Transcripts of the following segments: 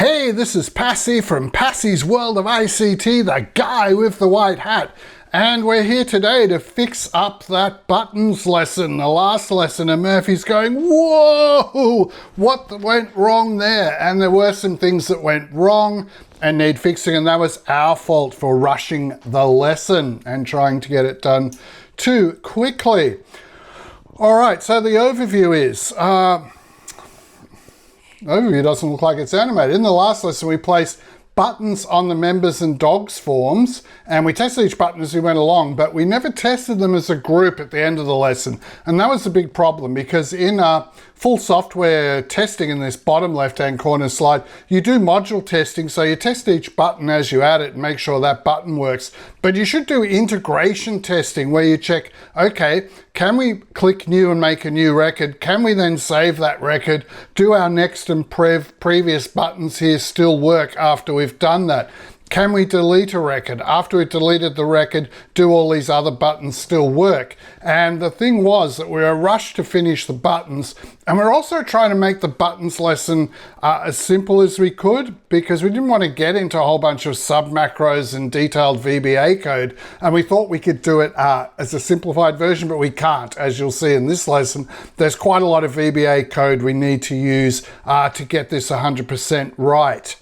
Hey, this is Passy from Passy's World of ICT, the guy with the white hat. And we're here today to fix up that buttons lesson, the last lesson, and Murphy's going, whoa, what went wrong there? And there were some things that went wrong and need fixing, and that was our fault for rushing the lesson and trying to get it done too quickly. All right, so the overview is, overview doesn't look like it's animated. In the last lesson, we placed buttons on the members and dogs forms, and we tested each button as we went along, but we never tested them as a group at the end of the lesson. And that was a big problem because in full software testing in this bottom left-hand corner slide, you do module testing. So you test each button as you add it and make sure that button works. But you should do integration testing where you check, okay, can we click new and make a new record? Can we then save that record? Do our next and previous buttons here still work after we've done that? Can we delete a record? After we deleted the record, do all these other buttons still work? And the thing was that we were rushed to finish the buttons, and we're also trying to make the buttons lesson as simple as we could, because we didn't want to get into a whole bunch of sub macros and detailed VBA code, and we thought we could do it as a simplified version, but we can't. As you'll see in this lesson, there's quite a lot of VBA code we need to use to get this 100% right.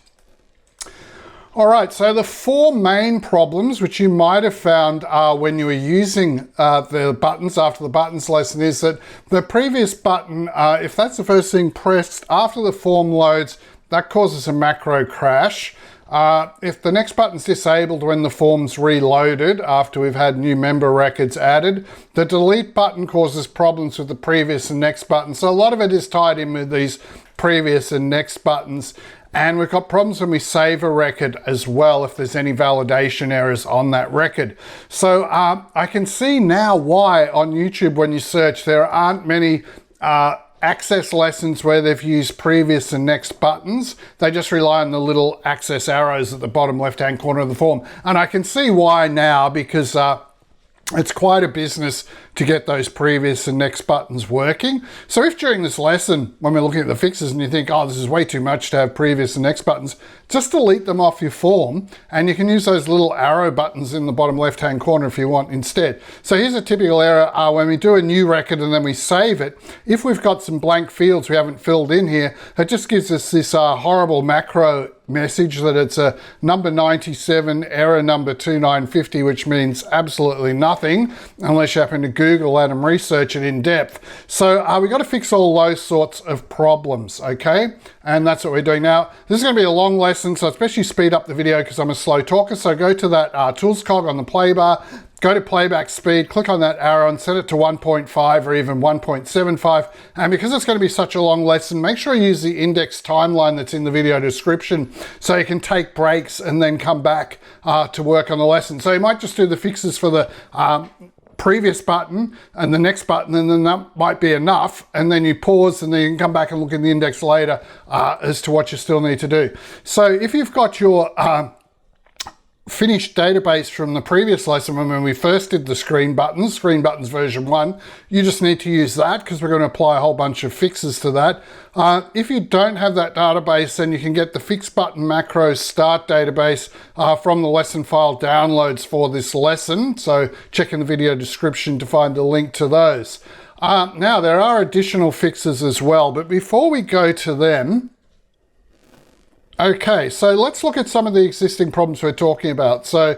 All right, so the four main problems which you might have found when you were using the buttons after the buttons lesson is that the previous button, if that's the first thing pressed after the form loads, that causes a macro crash. If the next button's disabled when the form's reloaded after we've had new member records added, the delete button causes problems with the previous and next button. So a lot of it is tied in with these previous and next buttons. And we've got problems when we save a record as well if there's any validation errors on that record. So I can see now why on YouTube when you search there aren't many access lessons where they've used previous and next buttons. They just rely on the little access arrows at the bottom left-hand corner of the form. And I can see why now, because it's quite a business to get those previous and next buttons working. So if during this lesson, when we're looking at the fixes and you think, oh, this is way too much to have previous and next buttons, just delete them off your form and you can use those little arrow buttons in the bottom left-hand corner if you want instead. So here's a typical error when we do a new record and then we save it. If we've got some blank fields we haven't filled in here, it just gives us this horrible macro message that it's a number 97, error number 2950, which means absolutely nothing unless you happen to Google that and research it in depth. So we've got to fix all those sorts of problems, okay? And that's what we're doing now. This is going to be a long lesson, so especially speed up the video because I'm a slow talker. So go to that tools cog on the play bar, go to playback speed, click on that arrow and set it to 1.5 or even 1.75. And because it's going to be such a long lesson, make sure you use the index timeline that's in the video description so you can take breaks and then come back to work on the lesson. So you might just do the fixes for the previous button and the next button, and then that might be enough. And then you pause and then you can come back and look in the index later as to what you still need to do. So if you've got your finished database from the previous lesson when we first did the screen buttons version 1, you just need to use that because we're going to apply a whole bunch of fixes to that. If you don't have that database, then you can get the fix button macros start database from the lesson file downloads for this lesson. So check in the video description to find a link to those. Now there are additional fixes as well, but before we go to them, okay, so let's look at some of the existing problems we're talking about. So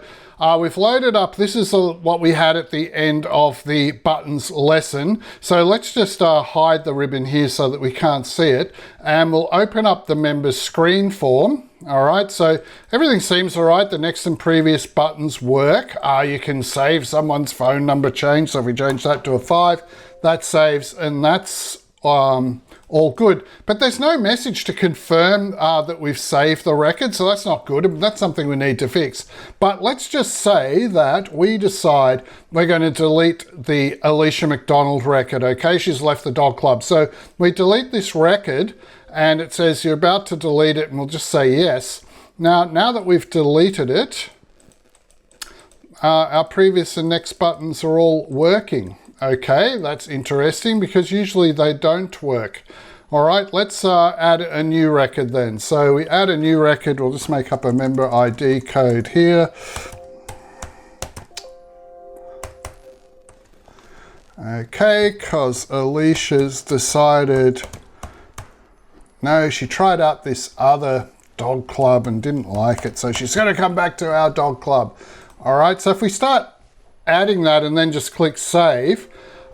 we've loaded up, this is what we had at the end of the buttons lesson. So let's just hide the ribbon here so that we can't see it. And we'll open up the members screen form. All right, so everything seems all right. The next and previous buttons work. You can save someone's phone number change. So if we change that to a 5, that saves, and that's all good. But there's no message to confirm that we've saved the record, so that's not good. That's something we need to fix. But let's just say that we decide we're going to delete the Alicia McDonald record, okay? She's left the dog club. So we delete this record and it says you're about to delete it, and we'll just say yes. Now that we've deleted it, our previous and next buttons are all working. Okay, that's interesting because usually they don't work. All right, let's add a new record then. So we add a new record. We'll just make up a member ID code here. Okay, because Alicia's decided, no, she tried out this other dog club and didn't like it, so she's going to come back to our dog club. All right, so if we start adding that and then just click save,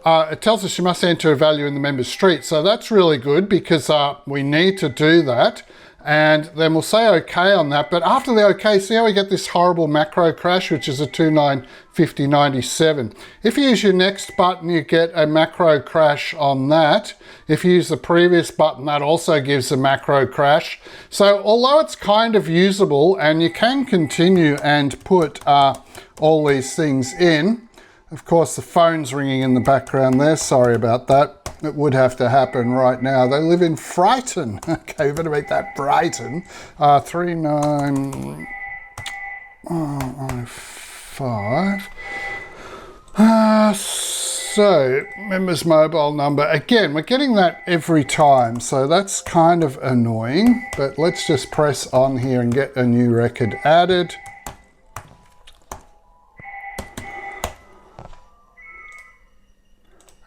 it tells us she must enter a value in the member street. So that's really good because we need to do that. And then we'll say okay on that. But after the okay, see how we get this horrible macro crash, which is a 295097. If you use your next button, you get a macro crash on that. If you use the previous button, that also gives a macro crash. So although it's kind of usable and you can continue and put all these things in, of course, the phone's ringing in the background there. Sorry about that. It would have to happen right now. They live in Brighton. Okay, we better make that Brighton. 3905. So, members mobile number. Again, we're getting that every time, so that's kind of annoying. But let's just press on here and get a new record added.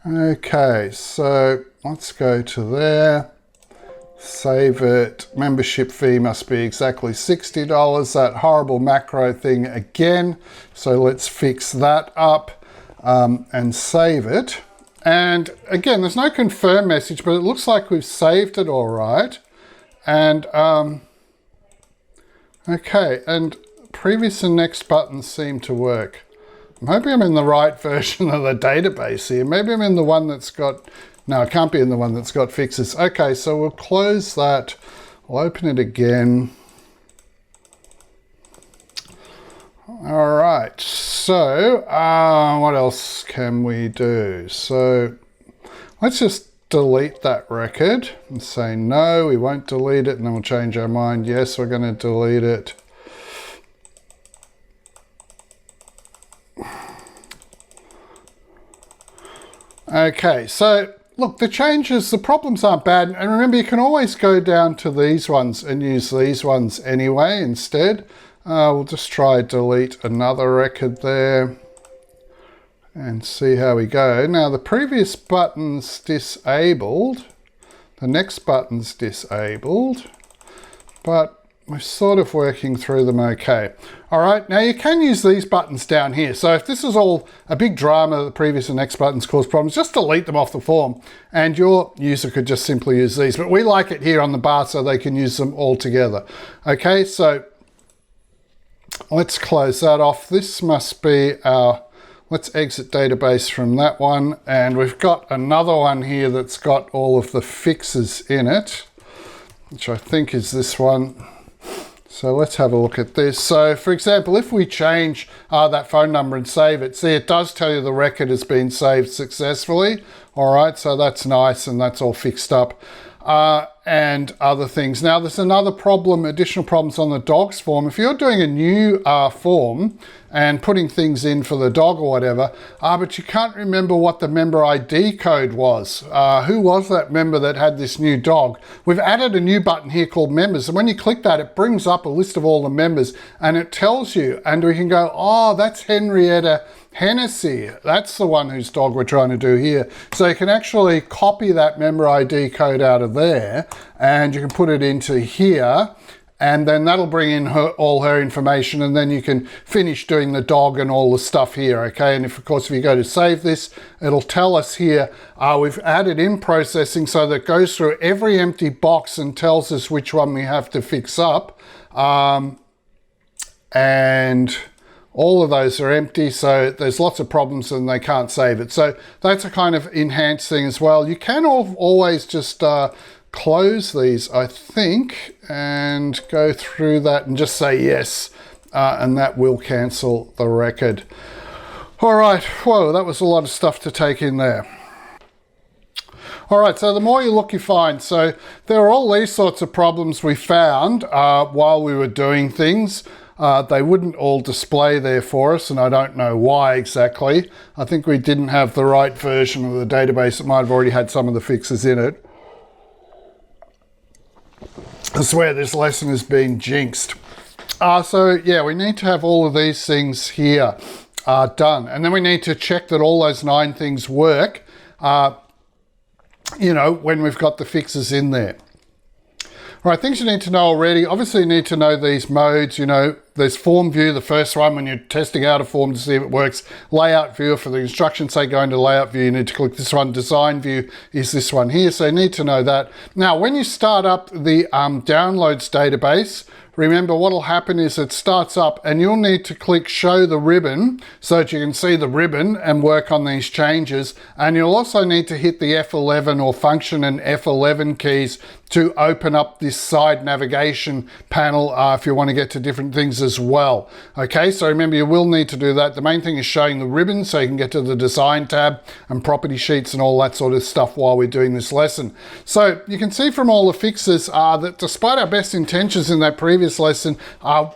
Okay, so let's go to there, save it. Membership fee must be exactly $60, that horrible macro thing again. So let's fix that up and save it. And again, there's no confirm message, but it looks like we've saved it all right. And okay, and previous and next buttons seem to work. Maybe I'm in the right version of the database here. Maybe I'm in the one that's got, no, I can't be in the one that's got fixes. Okay, so we'll close that. We'll open it again. All right, so what else can we do? So let's just delete that record and say, no, we won't delete it. And then we'll change our mind. Yes, we're going to delete it. Okay, so look, the changes, the problems aren't bad. And remember, you can always go down to these ones and use these ones anyway instead. We'll just try delete another record there and see how we go. Now, the previous button's disabled. The next button's disabled. But we're sort of working through them okay. All right, now you can use these buttons down here. So if this is all a big drama, the previous and next buttons cause problems, just delete them off the form and your user could just simply use these. But we like it here on the bar so they can use them all together. Okay, so let's close that off. This must be our, let's exit database from that one. And we've got another one here that's got all of the fixes in it, which I think is this one. So let's have a look at this. So for example, if we change that phone number and save it, see it does tell you the record has been saved successfully. All right, so that's nice and that's all fixed up. And other things. Now there's another problem, additional problems on the dogs form. If you're doing a new form and putting things in for the dog or whatever, but you can't remember what the member ID code was. Who was that member that had this new dog? We've added a new button here called members. And when you click that, it brings up a list of all the members and it tells you, and we can go, oh, that's Henrietta Hennessy. That's the one whose dog we're trying to do here. So you can actually copy that member ID code out of there and you can put it into here and then that'll bring in all her information and then you can finish doing the dog and all the stuff here, okay? And if, of course, if you go to save this, it'll tell us here, we've added in processing so that it goes through every empty box and tells us which one we have to fix up. And all of those are empty, so there's lots of problems and they can't save it. So that's a kind of enhanced thing as well. You can always just close these, I think, and go through that and just say yes, and that will cancel the record. All right, whoa, that was a lot of stuff to take in there. All right, so the more you look, you find. So there are all these sorts of problems we found while we were doing things. They wouldn't all display there for us, and I don't know why exactly. I think we didn't have the right version of the database. It might have already had some of the fixes in it. I swear this lesson has been jinxed. So yeah, we need to have all of these things here done. And then we need to check that all those 9 things work, you know, when we've got the fixes in there. All right, things you need to know already. Obviously, you need to know these modes. You know, there's form view, the first one when you're testing out a form to see if it works. Layout view, for the instructions say go into layout view, you need to click this one. Design view is this one here, so you need to know that. Now, when you start up the downloads database, remember what'll happen is it starts up and you'll need to click show the ribbon so that you can see the ribbon and work on these changes. And you'll also need to hit the F11 or function and F11 keys to open up this side navigation panel if you want to get to different things as well. Okay, so remember you will need to do that. The main thing is showing the ribbon so you can get to the design tab and property sheets and all that sort of stuff while we're doing this lesson. So you can see from all the fixes that despite our best intentions in that previous lesson,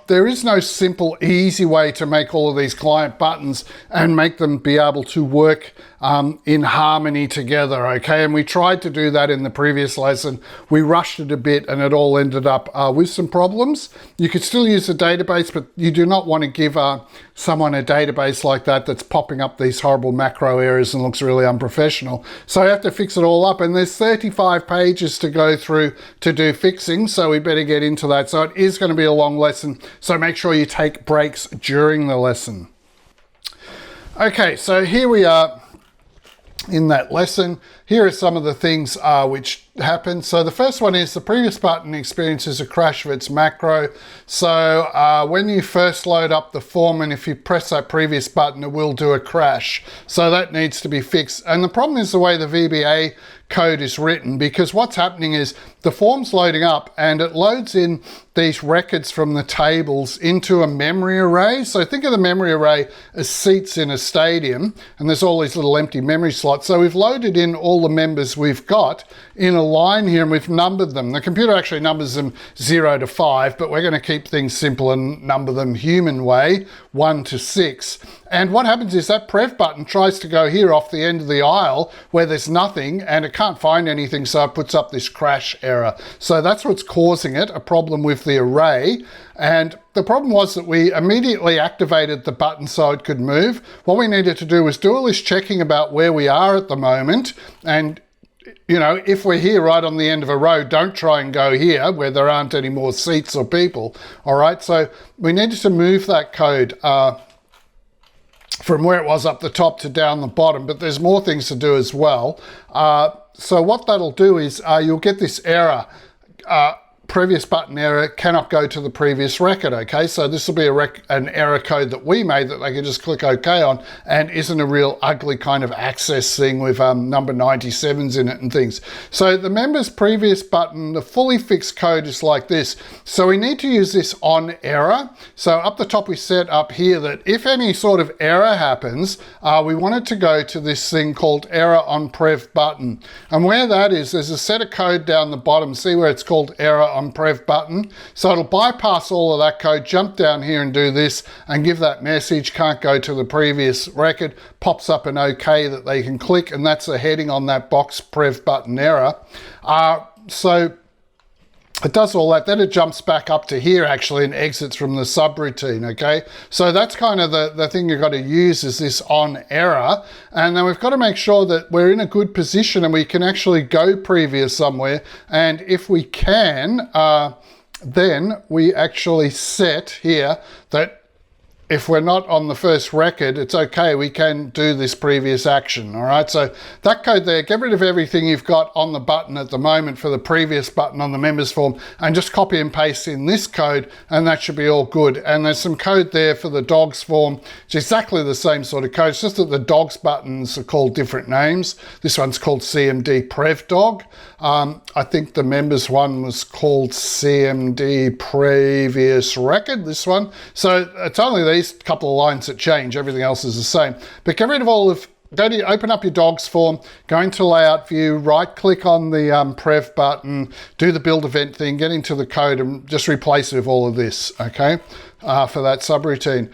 there is no simple, easy way to make all of these client buttons and make them be able to work in harmony together, okay? And we tried to do that in the previous lesson. We rushed it a bit and it all ended up with some problems. You could still use the database, but you do not want to give someone a database like that that's popping up these horrible macro errors and looks really unprofessional. So you have to fix it all up, and there's 35 pages to go through to do fixing, so we better get into that. So it is going to be a long lesson, so make sure you take breaks during the lesson. Okay, so here we are in that lesson. Here are some of the things which happen. So the first one is the previous button experiences a crash of its macro. So when you first load up the form and if you press that previous button, it will do a crash. So that needs to be fixed. And the problem is the way the VBA code is written, because what's happening is the form's loading up and it loads in these records from the tables into a memory array. So think of the memory array as seats in a stadium, and there's all these little empty memory slots. So we've loaded in all the members we've got in a line here and we've numbered them. The computer actually numbers them 0 to 5, but we're going to keep things simple and number them human way, 1 to 6. And what happens is that Prev button tries to go here off the end of the aisle where there's nothing and it can't find anything, so it puts up this crash error. So that's what's causing it, a problem with the array. And the problem was that we immediately activated the button so it could move. What we needed to do was do all this checking about where we are at the moment, and you know, if we're here right on the end of a row, don't try and go here where there aren't any more seats or people. All right, so we needed to move that code from where it was up the top to down the bottom, but there's more things to do as well. So what that'll do is you'll get this error. Previous button error cannot go to the previous record, okay? So this will be an error code that we made that they can just click OK on, and isn't a real ugly kind of access thing with number 97s in it and things. So the members previous button, the fully fixed code is like this. So we need to use this on error. So up the top we set up here that if any sort of error happens, we want it to go to this thing called error on Prev button. And where that is, there's a set of code down the bottom. See where it's called error on Prev button. So it'll bypass all of that code, jump down here and do this and give that message, can't go to the previous record, pops up an OK that they can click, and that's the heading on that box, Prev button error. So it does all that, then it jumps back up to here actually and exits from the subroutine, okay? So that's kind of the thing you've got to use, is this on error. And then we've got to make sure that we're in a good position and we can actually go previous somewhere. And if we can, then we actually set here that if we're not on the first record, it's okay, we can do this previous action, all right? So that code there, get rid of everything you've got on the button at the moment for the previous button on the members form, and just copy and paste in this code, and that should be all good. And there's some code there for the dogs form. It's exactly the same sort of code, it's just that the dogs buttons are called different names. This one's called CMD Prev Dog. I think the members one was called CMD Previous Record, this one. So it's only these couple of lines that change, everything else is the same. But get rid of all of, open up your dogs form, go into layout view, right click on the Prev button, do the build event thing, get into the code and just replace it with all of this, okay, for that subroutine.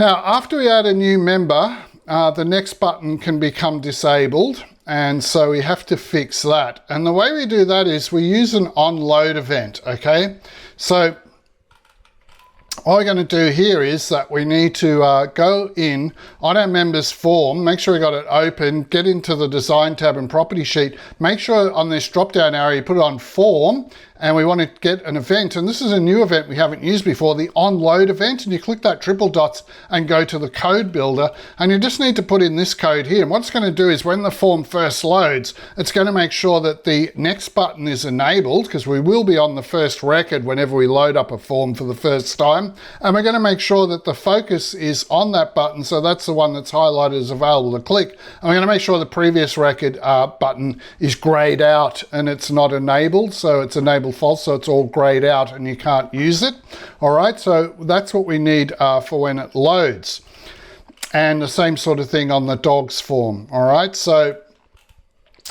Now, after we add a new member, the next button can become disabled. and so we have to fix that. And the way we do that is we use an onload event, okay? So what we're going to do here is that we need to go in on our members form, make sure we got it open, get into the design tab and property sheet, make sure on this drop down arrow you put it on form, and we want to get an event, and this is a new event we haven't used before, the onload event, and you click that triple dots and go to the code builder, and you just need to put in this code here. And what it's going to do is when the form first loads, it's going to make sure that the next button is enabled, because we will be on the first record whenever we load up a form for the first time, and we're going to make sure that the focus is on that button, so that's the one that's highlighted as available to click, and we're going to make sure the previous record button is grayed out and it's not enabled, so it's enabled false, so it's all grayed out and you can't use it. All right, so that's what we need for when it loads. And the same sort of thing on the dogs form. All right, so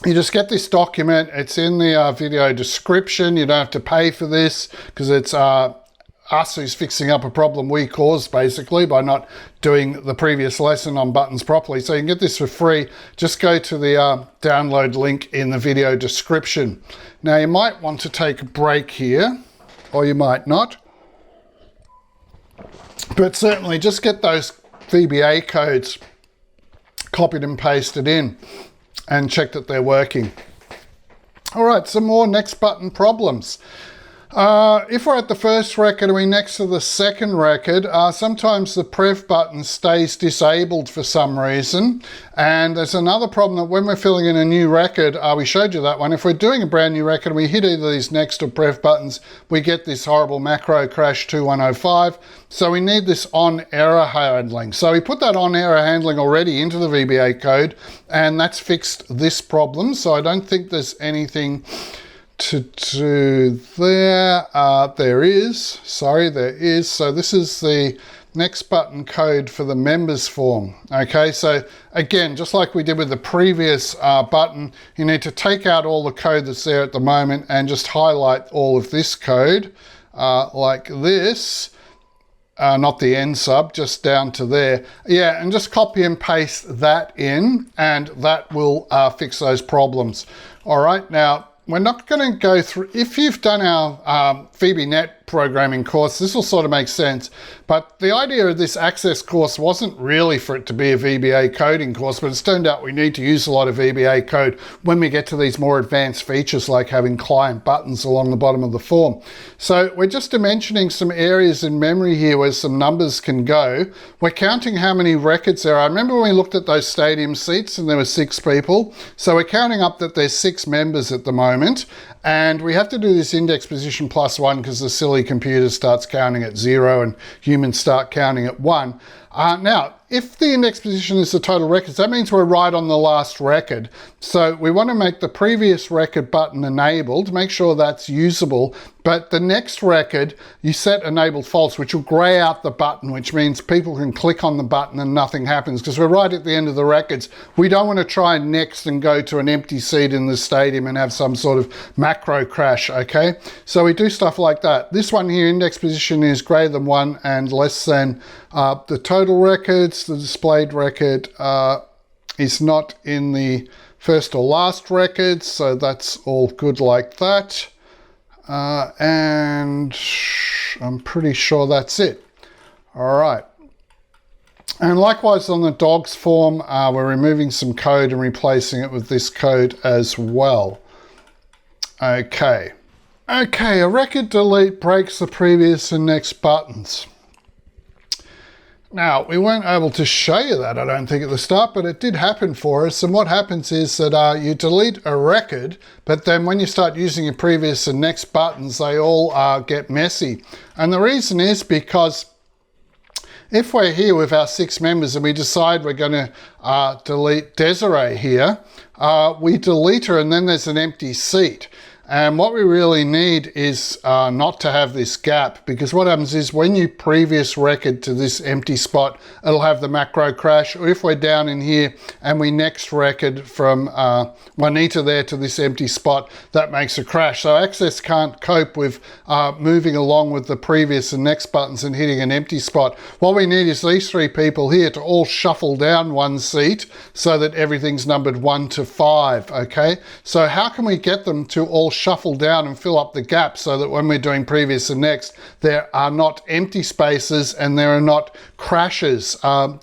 you just get this document. It's in the video description. You don't have to pay for this because it's us who's fixing up a problem we caused, basically, by not doing the previous lesson on buttons properly. So you can get this for free. Just go to the download link in the video description. Now you might want to take a break here, or you might not. But certainly just get those VBA codes copied and pasted in and check that they're working. All right, some more next button problems. If we're at the first record and we're next to the second record, sometimes the Prev button stays disabled for some reason. And there's another problem that when we're filling in a new record, we showed you that one. If we're doing a brand new record and we hit either of these next or Prev buttons, we get this horrible macro crash 2105. So we need this on error handling. So we put that on error handling already into the VBA code, and that's fixed this problem. So I don't think there's anything to do there. There is. So this is the next button code for the members form. Okay, so again, just like we did with the previous button, you need to take out all the code that's there at the moment and just highlight all of this code like this. Not the end sub, just down to there. Yeah, and just copy and paste that in, and that will fix those problems. All right, now we're not going to go through, if you've done our VBNet programming course, this will sort of make sense. But the idea of this Access course wasn't really for it to be a VBA coding course, but it's turned out we need to use a lot of VBA code when we get to these more advanced features like having client buttons along the bottom of the form. So we're just dimensioning some areas in memory here where some numbers can go. We're counting how many records there are. I remember when we looked at those stadium seats and there were 6 people. So we're counting up that there's 6 members at the moment. And we have to do this index position +1 because the silly computer starts counting at 0 and humans start counting at 1. Now, if the index position is the total records, that means we're right on the last record. So we want to make the previous record button enabled, make sure that's usable. But the next record, you set enabled false, which will gray out the button, which means people can click on the button and nothing happens because we're right at the end of the records. We don't want to try next and go to an empty seat in the stadium and have some sort of macro crash, okay? So we do stuff like that. This one here, index position is greater than 1 and less than the total records. The displayed record is not in the first or last record, so that's all good like that. And I'm pretty sure that's it. All right. And likewise on the dogs form, we're removing some code and replacing it with this code as well. Okay. Okay, a record delete breaks the previous and next buttons. Now, we weren't able to show you that, I don't think, at the start, but it did happen for us. And what happens is that you delete a record, but then when you start using your previous and next buttons, they all get messy. And the reason is because if we're here with our 6 members and we decide we're going to delete Desiree here, we delete her and then there's an empty seat. And what we really need is not to have this gap, because what happens is when you previous record to this empty spot, it'll have the macro crash. Or if we're down in here and we next record from Juanita there to this empty spot, that makes a crash. So Access can't cope with moving along with the previous and next buttons and hitting an empty spot. What we need is these three people here to all shuffle down one seat so that everything's numbered 1 to 5, okay? So how can we get them to all shuffle down and fill up the gap so that when we're doing previous and next, there are not empty spaces and there are not crashes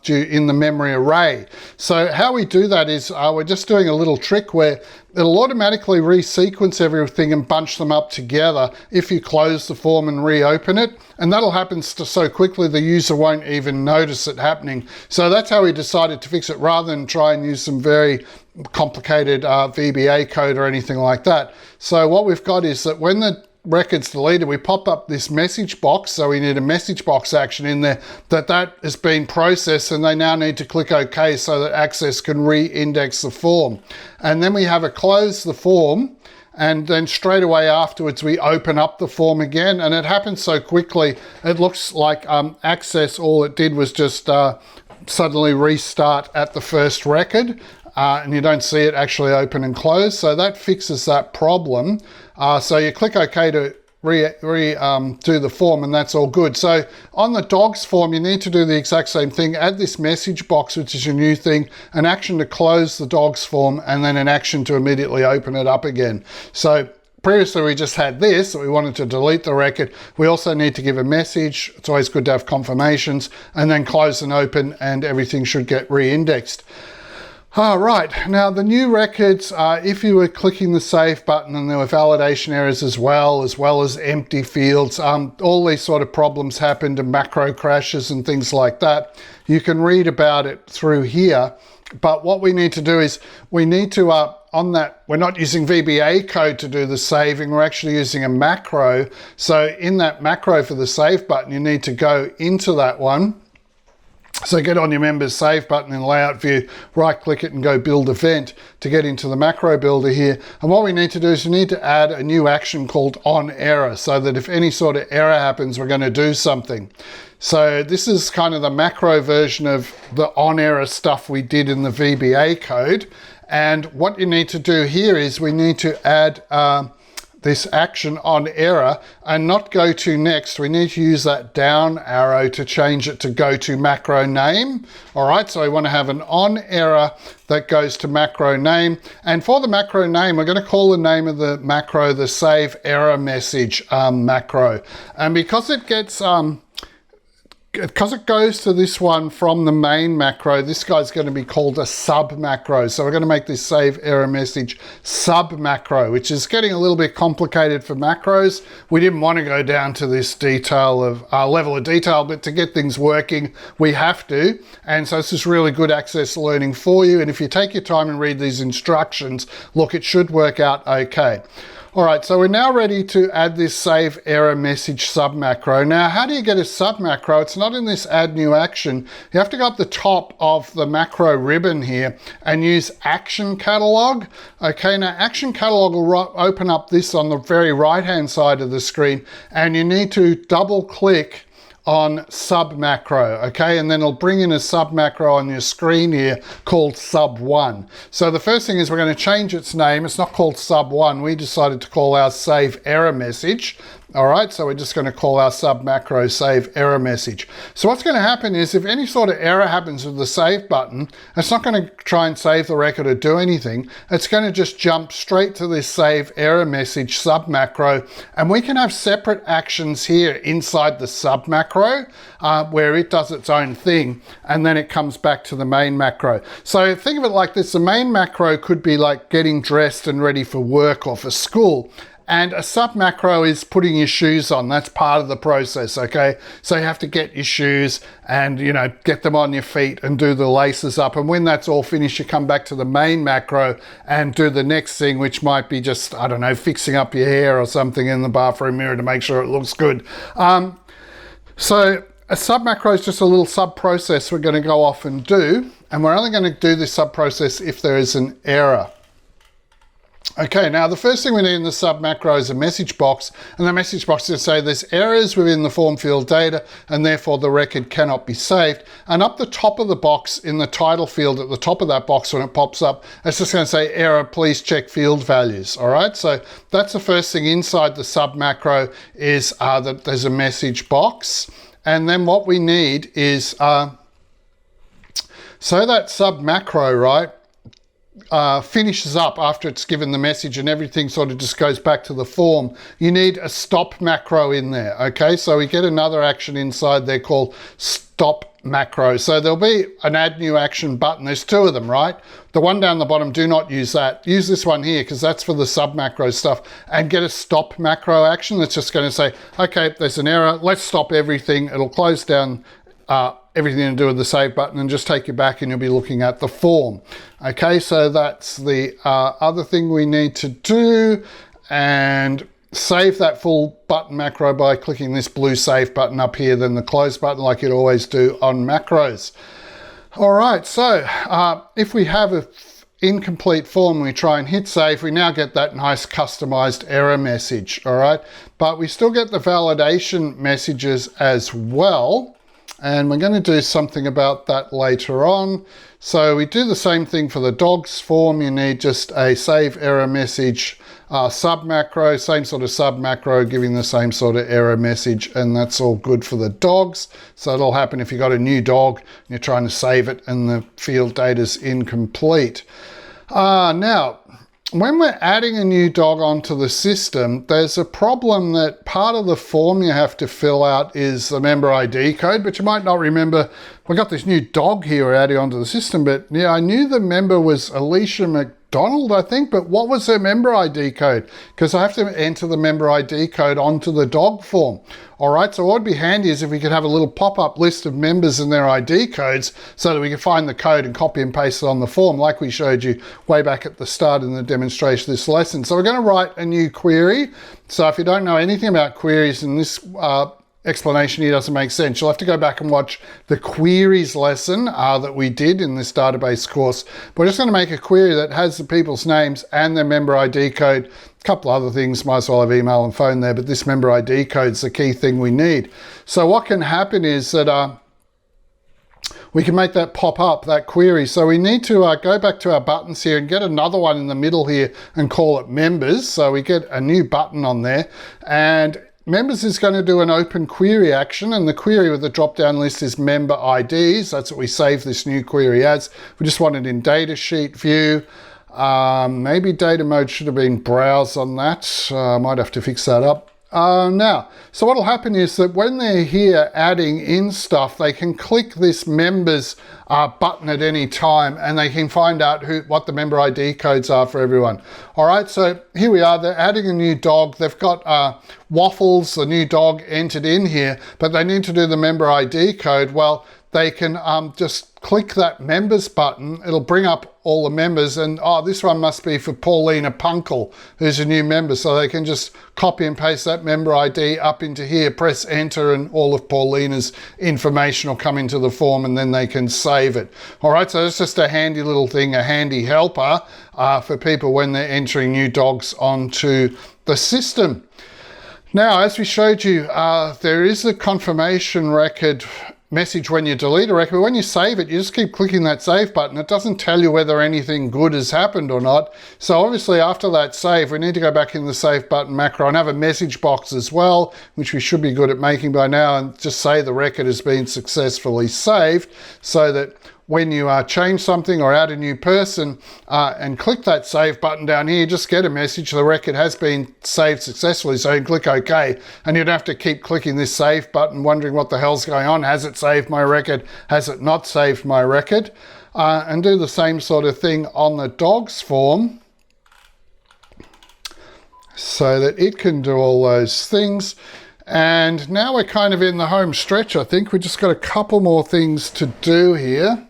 in the memory array? So how we do that is we're just doing a little trick where it'll automatically resequence everything and bunch them up together if you close the form and reopen it. And that'll happen so quickly the user won't even notice it happening. So that's how we decided to fix it, rather than try and use some very complicated VBA code or anything like that. So what we've got is that when the record's deleted, we pop up this message box. So we need a message box action in there that has been processed, and they now need to click OK so that Access can re-index the form. And then we have a close the form, and then straight away afterwards we open up the form again, and it happens so quickly it looks like Access, all it did was just suddenly restart at the first record, and you don't see it actually open and close. So that fixes that problem. So you click OK to do the form, and that's all good. So on the dogs form, you need to do the exact same thing. Add this message box, which is a new thing, an action to close the dogs form, and then an action to immediately open it up again. So previously we just had this, that we wanted to delete the record. We also need to give a message. It's always good to have confirmations, and then close and open, and everything should get re-indexed. All right, now the new records, if you were clicking the save button and there were validation errors as well as empty fields, all these sort of problems happened, and macro crashes and things like that. You can read about it through here, but what we need to do is we need to, on that, we're not using VBA code to do the saving, we're actually using a macro. So in that macro for the save button, you need to go into that one. So get on your members save button in layout view, right click it and go build event to get into the macro builder here. And what we need to do is we need to add a new action called on error, so that if any sort of error happens, we're going to do something. So this is kind of the macro version of the on error stuff we did in the VBA code. And what you need to do here is we need to add this action on error and not go to next. We need to use that down arrow to change it to go to macro name. All right, so we want to have an on error that goes to macro name. And for the macro name, we're going to call the name of the macro the save error message macro. And because it gets because it goes to this one from the main macro, this guy's going to be called a sub macro. So we're going to make this save error message sub macro, which is getting a little bit complicated for macros. We didn't want to go down to this detail of level of detail, but to get things working, we have to. And so this is really good Access learning for you. And if you take your time and read these instructions, look, it should work out okay. All right, so we're now ready to add this save error message sub macro. Now, how do you get a sub macro? It's not in this add new action. You have to go up the top of the macro ribbon here and use action catalog. Okay, now action catalog will open up this on the very right-hand side of the screen, and you need to double click on sub macro, okay? And then it'll bring in a sub macro on your screen here called sub1. So the first thing is we're going to change its name. It's not called sub1. We decided to call our save error message. All right, so we're just going to call our sub macro save error message. So what's going to happen is if any sort of error happens with the save button, it's not going to try and save the record or do anything. It's going to just jump straight to this save error message sub macro, and we can have separate actions here inside the sub macro where it does its own thing, and then it comes back to the main macro. So think of it like this. The main macro could be like getting dressed and ready for work or for school. And a sub macro is putting your shoes on. That's part of the process, okay? So you have to get your shoes and, you know, get them on your feet and do the laces up. And when that's all finished, you come back to the main macro and do the next thing, which might be just, I don't know, fixing up your hair or something in the bathroom mirror to make sure it looks good. So a sub macro is just a little sub process we're going to go off and do. And we're only going to do this sub process if there is an error. Okay, now the first thing we need in the sub macro is a message box, and the message box is going to say there's errors within the form field data and therefore the record cannot be saved. And up the top of the box in the title field at the top of that box when it pops up, it's just going to say error, please check field values. All right, so that's the first thing inside the sub macro is that there's a message box. And then what we need is, so that sub macro, right, finishes up after it's given the message and everything sort of just goes back to the form. You need a stop macro in there, okay? So we get another action inside there called stop macro. So there'll be an add new action button. There's two of them, right? The one down the bottom, do not use that. Use this one here because that's for the sub macro stuff, and get a stop macro action that's just going to say, okay, there's an error. Let's stop everything. It'll close down everything to do with the save button and just take you back and you'll be looking at the form. Okay, so that's the other thing we need to do, and save that full button macro by clicking this blue save button up here, then the close button like you'd always do on macros. All right, so if we have an incomplete form, we try and hit save, we now get that nice customized error message, all right? But we still get the validation messages as well. And we're going to do something about that later on. So we do the same thing for the dogs form. You need just a save error message sub macro, same sort of sub macro, giving the same sort of error message, and that's all good for the dogs. So it'll happen if you've got a new dog and you're trying to save it and the field data's incomplete. Now, when we're adding a new dog onto the system, there's a problem that part of the form you have to fill out is the member ID code, but you might not remember. We got this new dog here we're adding onto the system, but yeah, I knew the member was Alicia McDonald, I think, but what was her member ID code? Because I have to enter the member ID code onto the dog form. All right, so what would be handy is if we could have a little pop-up list of members and their ID codes so that we can find the code and copy and paste it on the form like we showed you way back at the start in the demonstration of this lesson. So we're going to write a new query. So if you don't know anything about queries in this explanation here doesn't make sense, you'll have to go back and watch the queries lesson that we did in this database course. We're just going to make a query that has the people's names and their member ID code. A couple other things, might as well have email and phone there, but this member ID code is the key thing we need. So what can happen is that we can make that pop up, that query. So we need to go back to our buttons here and get another one in the middle here and call it members. So we get a new button on there, and members is going to do an open query action, and the query with the drop-down list is member IDs. That's what we save this new query as. We just want it in data sheet view. Maybe data mode should have been browse on that. I might have to fix that up. Now, so what will happen is that when they're here adding in stuff, they can click this members button at any time and they can find out what the member ID codes are for everyone. All right, so here we are. They're adding a new dog. They've got Waffles, the new dog, entered in here, but they need to do the member ID code. Well, they can just click that members button. It'll bring up all the members, and this one must be for Paulina Punkle, who's a new member. So they can just copy and paste that member ID up into here, press enter, and all of Paulina's information will come into the form, and then they can save it. All right, so it's just a handy little thing, a handy helper for people when they're entering new dogs onto the system. Now, as we showed you, there is a confirmation record message when you delete a record, but when you save it, you just keep clicking that save button. It doesn't tell you whether anything good has happened or not. So obviously after that save, we need to go back in the save button macro and have a message box as well, which we should be good at making by now, and just say the record has been successfully saved, so that when you change something or add a new person and click that save button down here, you just get a message, the record has been saved successfully, so you can click OK, and you don't have to keep clicking this save button wondering what the hell's going on. Has it saved my record? Has it not saved my record? And do the same sort of thing on the dogs form so that it can do all those things. And now we're kind of in the home stretch, I think. We've just got a couple more things to do here.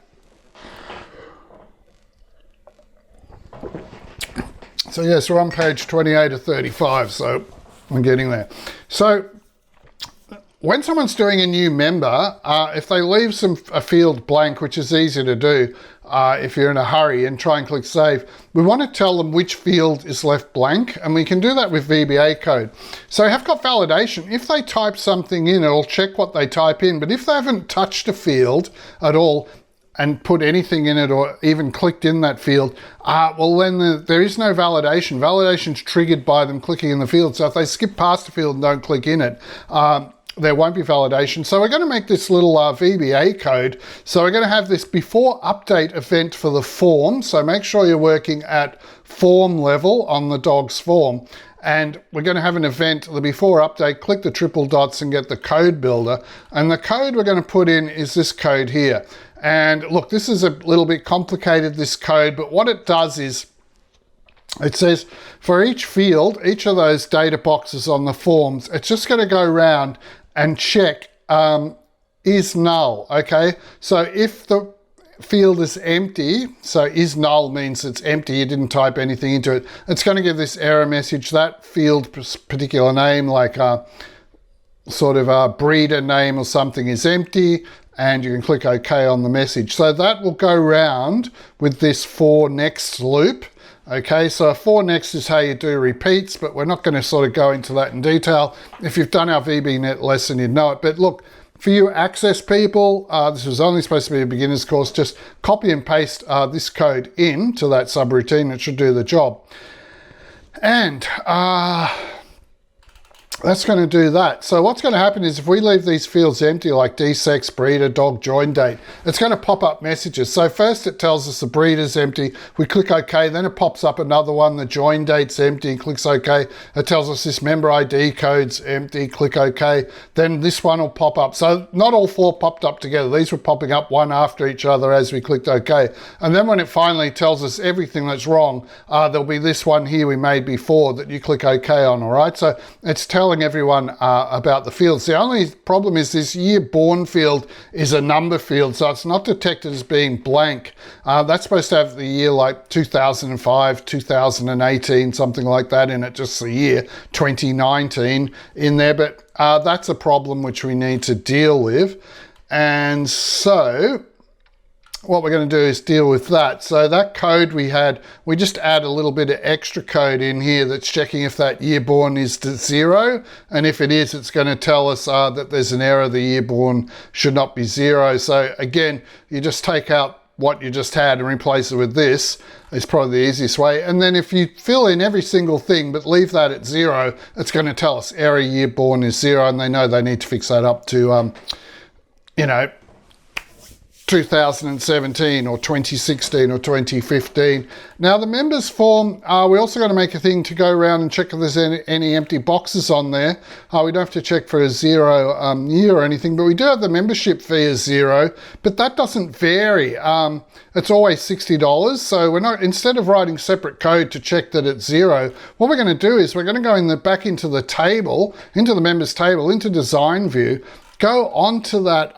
So yes, we're on page 28 of 35, so I'm getting there. So when someone's doing a new member, if they leave a field blank, which is easy to do if you're in a hurry, and try and click save, we want to tell them which field is left blank, and we can do that with VBA code. So I have got validation. If they type something in, it'll check what they type in, but if they haven't touched a field at all and put anything in it or even clicked in that field, well then there is no validation. Validation's triggered by them clicking in the field. So if they skip past the field and don't click in it, there won't be validation. So we're going to make this little VBA code. So we're going to have this before update event for the form. So make sure you're working at form level on the dog's form. And we're going to have an event, the before update, click the triple dots and get the code builder. And the code we're going to put in is this code here. And look, this is a little bit complicated, this code, but what it does is it says for each field, each of those data boxes on the forms, it's just going to go around and check is null, okay? So if the field is empty, so is null means it's empty, you didn't type anything into it, it's going to give this error message. That field particular name, like sort of a breeder name or something, is empty, and you can click OK on the message. So that will go round with this for next loop. Okay, so a for next is how you do repeats, but we're not going to sort of go into that in detail. If you've done our VBNet lesson, you'd know it. But look, for you Access people, this was only supposed to be a beginner's course. Just copy and paste this code into that subroutine. It should do the job. And that's going to do that. So what's going to happen is if we leave these fields empty, like D-sex, breeder, dog, join date, it's going to pop up messages. So first it tells us the breeder's empty. We click OK, then it pops up another one, the join date's empty, clicks OK. It tells us this member ID code's empty, click OK. Then this one will pop up. So not all four popped up together. These were popping up one after each other as we clicked OK. And then when it finally tells us everything that's wrong, there'll be this one here we made before that you click OK on, all right? So it's telling everyone about the fields. The only problem is this year born field is a number field, so it's not detected as being blank. That's supposed to have the year like 2005, 2018, something like that in it, just the year 2019 in there, but that's a problem which we need to deal with. And so what we're going to do is deal with that. So that code we had, we just add a little bit of extra code in here that's checking if that year born is to 0. And if it is, it's going to tell us that there's an error, the year born should not be 0. So again, you just take out what you just had and replace it with this. Is probably the easiest way. And then if you fill in every single thing but leave that at 0, it's going to tell us error year born is 0, and they know they need to fix that up to, you know, 2017 or 2016 or 2015. Now the members form, we're also going to make a thing to go around and check if there's any empty boxes on there. We don't have to check for a 0 year or anything, but we do have the membership fee as 0, but that doesn't vary. It's always $60. So we're not, instead of writing separate code to check that it's 0, what we're going to do is we're going to go back into the table, into the members table, into design view, go onto that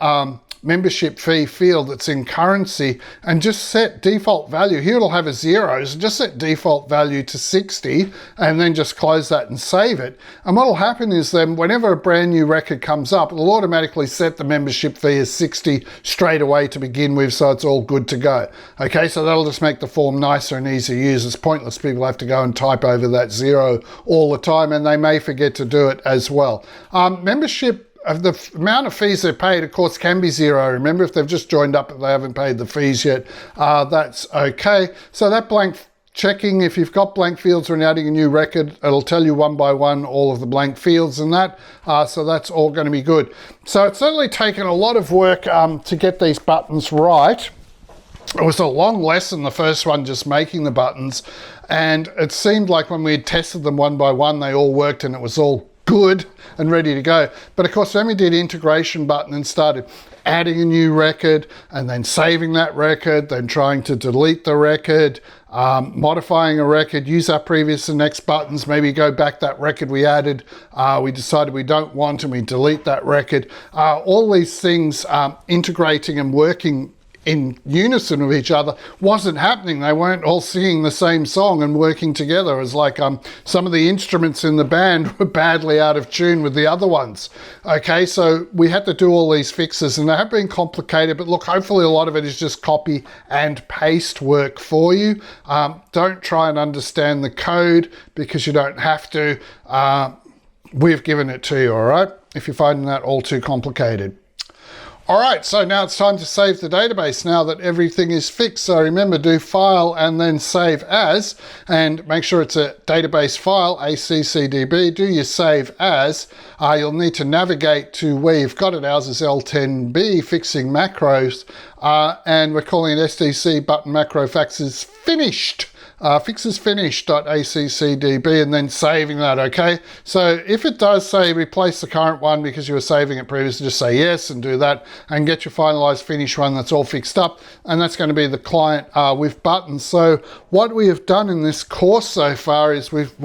membership fee field that's in currency and just set default value. Here it'll have a 0, so just set default value to 60 and then just close that and save it. And what will happen is then whenever a brand new record comes up, it'll automatically set the membership fee as 60 straight away to begin with, so it's all good to go. Okay, so that'll just make the form nicer and easier to use. It's pointless people have to go and type over that 0 all the time, and they may forget to do it as well. Membership, the amount of fees they're paid, of course, can be 0. Remember, if they've just joined up and they haven't paid the fees yet, that's okay. So that blank checking, if you've got blank fields when you're adding a new record, it'll tell you one by one all of the blank fields and that. So that's all going to be good. So it's certainly taken a lot of work to get these buttons right. It was a long lesson, the first one, just making the buttons. And it seemed like when we had tested them one by one, they all worked and it was all good and ready to go. But of course, when we did integration button and started adding a new record and then saving that record, then trying to delete the record, modifying a record, use our previous and next buttons, maybe go back that record we added, we decided we don't want and we delete that record. All these things integrating and working in unison with each other wasn't happening. They weren't all singing the same song and working together. It was like some of the instruments in the band were badly out of tune with the other ones. Okay, so we had to do all these fixes, and they have been complicated, but look, hopefully a lot of it is just copy and paste work for you. Don't try and understand the code because you don't have to. We've given it to you, all right, if you're finding that all too complicated. All right, so now it's time to save the database now that everything is fixed. So remember, do File and then Save As, and make sure it's a database file, ACCDB. Do your Save As. You'll need to navigate to where you've got it. Ours is L10B, Fixing Macros, and we're calling it SDC Button Macro Fixes Finished. Fixesfinished.accdb, and then saving that, okay? So if it does say replace the current one because you were saving it previously, just say yes and do that and get your finalized finish one that's all fixed up, and that's going to be the client with buttons. So what we have done in this course so far is we've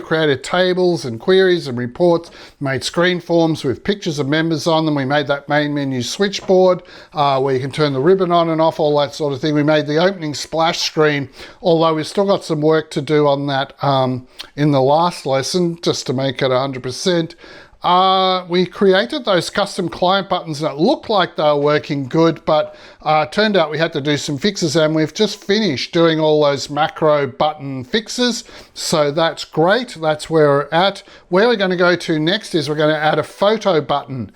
created tables and queries and reports, made screen forms with pictures of members on them. We made that main menu switchboard where you can turn the ribbon on and off, all that sort of thing. We made the opening splash screen, although we've still got some work to do on that in the last lesson just to make it 100%. We created those custom client buttons that looked like they were working good, but turned out we had to do some fixes, and we've just finished doing all those macro button fixes. So that's great. That's where we're at. Where we're going to go to next is we're going to add a photo button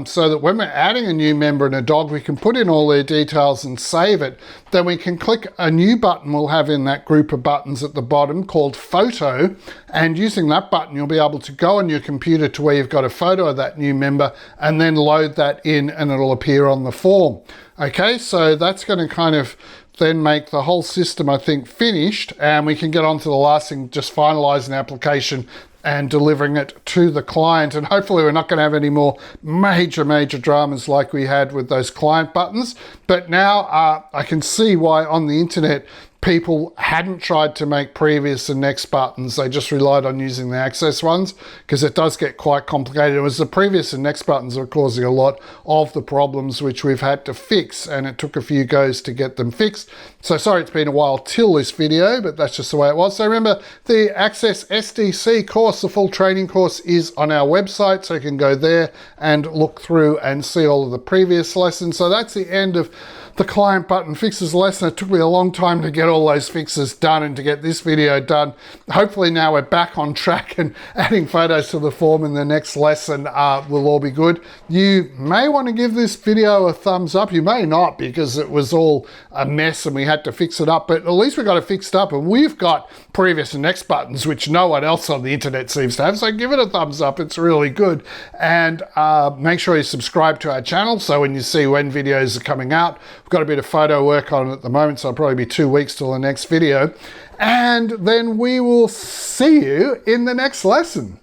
so that when we're adding a new member and a dog, we can put in all their details and save it. Then we can click a new button we'll have in that group of buttons at the bottom called Photo, and using that button you'll be able to go on your computer to where you've got a photo of that new member and then load that in, and it'll appear on the form. Okay, so that's going to kind of then make the whole system, I think, finished, and we can get on to the last thing, just finalizing the application and delivering it to the client. And hopefully we're not going to have any more major dramas like we had with those client buttons. But now I can see why on the internet people hadn't tried to make previous and next buttons. They just relied on using the access ones because it does get quite complicated. It was the previous and next buttons that were causing a lot of the problems which we've had to fix, and it took a few goes to get them fixed. So sorry it's been a while till this video, but that's just the way it was. So remember, the Access SDC course, the full training course, is on our website, so you can go there and look through and see all of the previous lessons. So that's the end of the client button fixes lesson. It took me a long time to get all those fixes done and to get this video done. Hopefully now we're back on track, and adding photos to the form in the next lesson will all be good. You may want to give this video a thumbs up. You may not, because it was all a mess and we had to fix it up, but at least we got it fixed up, and we've got previous and next buttons which no one else on the internet seems to have, so give it a thumbs up. It's really good. And make sure you subscribe to our channel so when you see when videos are coming out. We've got a bit of photo work on it at the moment, so it'll probably be 2 weeks till the next video. And then we will see you in the next lesson.